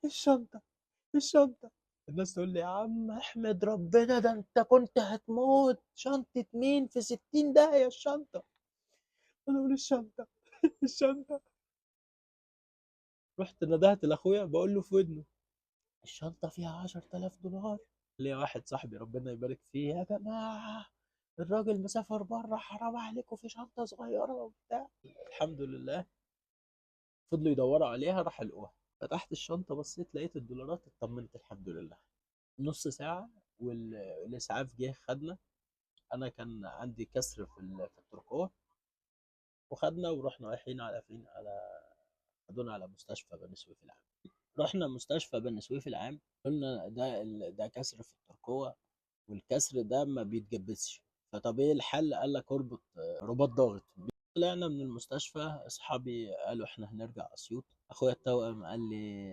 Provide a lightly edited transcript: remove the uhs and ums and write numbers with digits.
الشنطة، الشنطة. الناس تقول لي: يا عم احمد ربنا، ده انت كنت هتموت، شنطة مين في 60 داهية الشنطة. انا اقول: الشنطة، الشنطة. رحت ندهت لاخويا بقول له في ودنه: الشنطة فيها 10,000 دولار. ليا واحد صاحبي ربنا يبارك فيه: يا جماعة الراجل مسافر بره، حرام عليكم في شنطة صغيرة وبتاع. الحمد لله. فضلوا يدوروا عليها، راح لقوها. فتحت الشنطة بصيت لقيت الدولارات، اطمنت الحمد لله. نص ساعة والإسعاف جه خدنا. أنا كان عندي كسر في الترقوة، وخدنا ورحنا رايحين على فين، خدونا على مستشفى بني سويف العام. رحنا مستشفى بني سويف العام، قلنا ده كسر في الترقوة، والكسر ده ما بيتجبسش. فطب ايه الحل؟ قال لك اربط رباط ضاغط. طلعنا من المستشفى، اصحابي قالوا احنا هنرجع اسيوط. اخويا التوأم قال لي